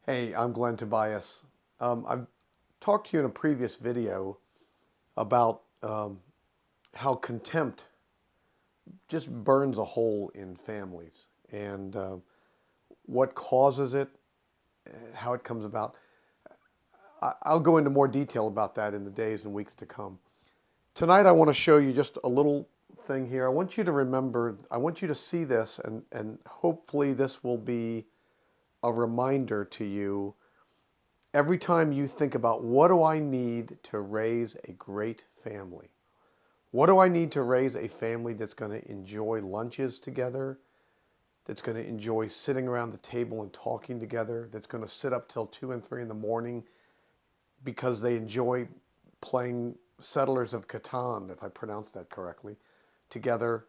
Hey, I'm Glenn Tobias. I've talked to you in a previous video about how contempt just burns a hole in families and what causes it, how it comes about. I'll go into more detail about that in the days and weeks to come. Tonight, I want to show you just a little thing here. I want you to remember, I want you to see this, and hopefully, this will be a reminder to you every time you think about what do I need to raise a great family? What do I need to raise a family that's going to enjoy lunches together, that's going to enjoy sitting around the table and talking together, that's going to sit up till 2 and 3 in the morning because they enjoy playing Settlers of Catan, if I pronounced that correctly, together,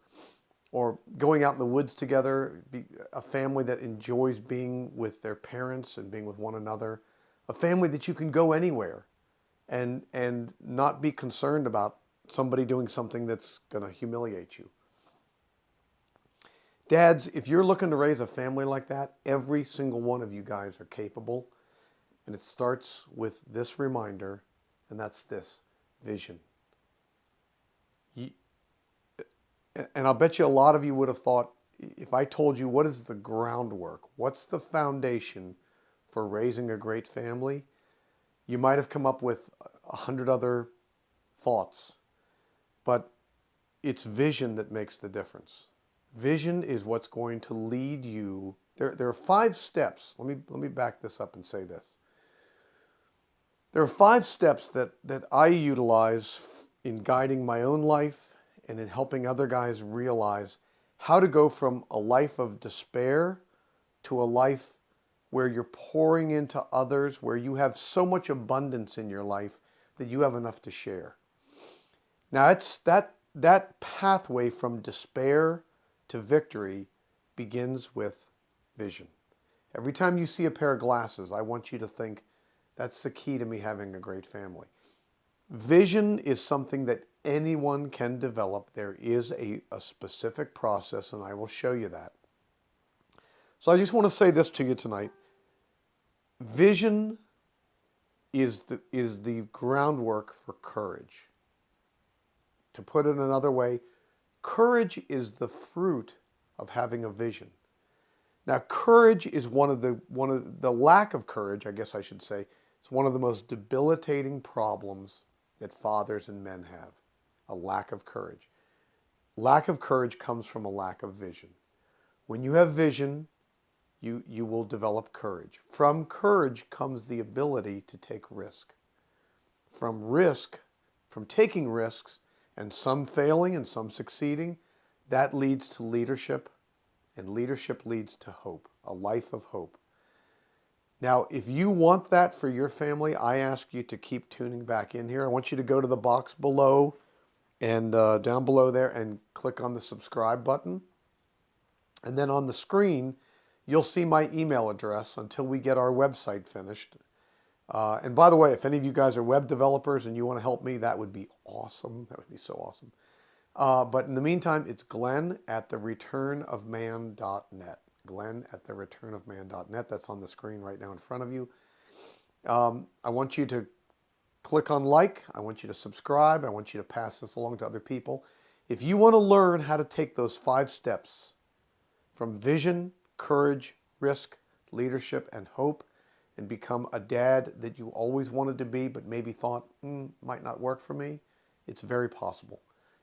or going out in the woods together, a family that enjoys being with their parents and being with one another, a family that you can go anywhere and not be concerned about somebody doing something that's going to humiliate you. Dads, if you're looking to raise a family like that, every single one of you guys are capable. And it starts with this reminder, and that's this: vision. And I'll bet you a lot of you would have thought, if I told you what is the groundwork, what's the foundation for raising a great family, you might have come up with 100 other thoughts. But it's vision that makes the difference. Vision is what's going to lead you. There are 5 steps. Let me back this up and say this. There are 5 steps that I utilize in guiding my own life and in helping other guys realize how to go from a life of despair to a life where you're pouring into others, where you have so much abundance in your life that you have enough to share. Now, it's that pathway from despair to victory begins with vision. Every time you see a pair of glasses, I want you to think, that's the key to me having a great family. Vision is something that anyone can develop. There is a specific process, and I will show you that. So I just want to say this to you tonight. Vision is the groundwork for courage. To put it another way, courage is the fruit of having a vision. Now, courage is one of the lack of courage, I guess I should say, it's one of the most debilitating problems that fathers and men have, a lack of courage. Lack of courage comes from a lack of vision. When you have vision, you will develop courage. From courage comes the ability to take risk. From taking risks, and some failing and some succeeding, that leads to leadership, and leadership leads to hope, a life of hope. Now, if you want that for your family, I ask you to keep tuning back in here. I want you to go to the box below and down below there and click on the subscribe button. And then on the screen, you'll see my email address until we get our website finished. And by the way, if any of you guys are web developers and you want to help me, that would be awesome. That would be so awesome. But in the meantime, it's glenn@thereturnofman.net. Glenn@thereturnofman.net. That's on the screen right now in front of you. I want you to click on like. I want you to subscribe. I want you to pass this along to other people. If you want to learn how to take those 5 steps from vision, courage, risk, leadership, and hope, and become a dad that you always wanted to be but maybe thought might not work for me, it's very possible.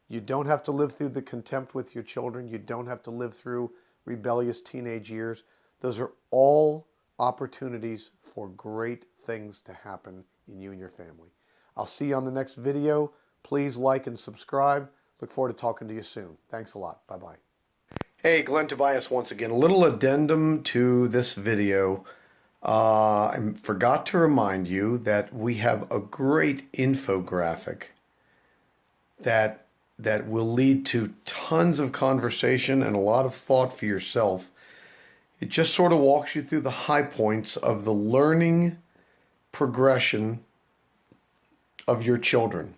You don't have to live through the contempt with your children. You don't have to live through rebellious teenage years. Those are all opportunities for great things to happen in you and your family. I'll see you on the next video. Please like and subscribe. Look forward to talking to you soon. Thanks a lot. Bye-bye. Hey, Glenn Tobias once again. A little addendum to this video. I forgot to remind you that we have a great infographic that will lead to tons of conversation and a lot of thought for yourself. It just sort of walks you through the high points of the learning progression of your children.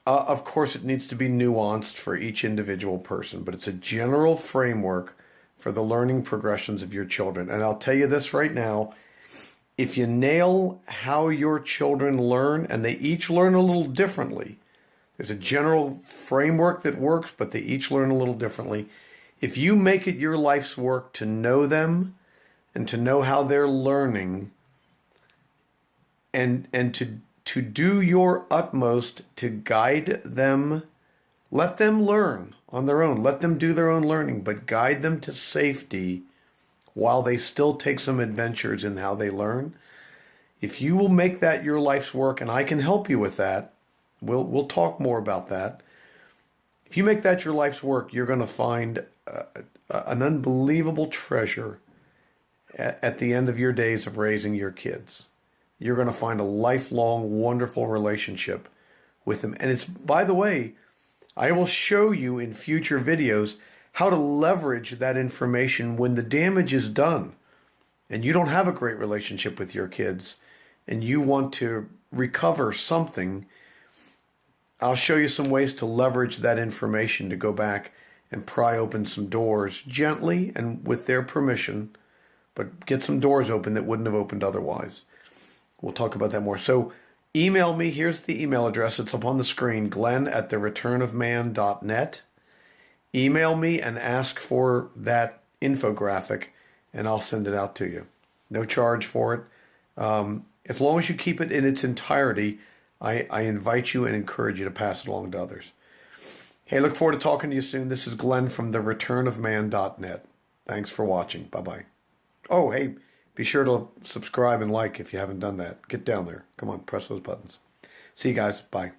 Of course, it needs to be nuanced for each individual person, but it's a general framework for the learning progressions of your children. And I'll tell you this right now, if you nail how your children learn, and they each learn a little differently, there's a general framework that works, but they each learn a little differently. If you make it your life's work to know them and to know how they're learning, and to do your utmost to guide them, let them learn on their own. Let them do their own learning, but guide them to safety while they still take some adventures in how they learn. If you will make that your life's work, and I can help you with that, we'll talk more about that. If you make that your life's work, you're going to find an unbelievable treasure at the end of your days of raising your kids. You're going to find a lifelong, wonderful relationship with them. And it's, by the way, I will show you in future videos how to leverage that information when the damage is done and you don't have a great relationship with your kids and you want to recover something. I'll show you some ways to leverage that information to go back and pry open some doors gently and with their permission, but get some doors open that wouldn't have opened otherwise. We'll talk about that more. So email me. Here's the email address. It's up on the screen, glenn@thereturnofman.net. Email me and ask for that infographic, and I'll send it out to you. No charge for it. As long as you keep it in its entirety, I invite you and encourage you to pass it along to others. Hey, look forward to talking to you soon. This is Glenn from thereturnofman.net. Thanks for watching. Bye-bye. Oh, hey, be sure to subscribe and like if you haven't done that. Get down there. Come on, press those buttons. See you guys. Bye.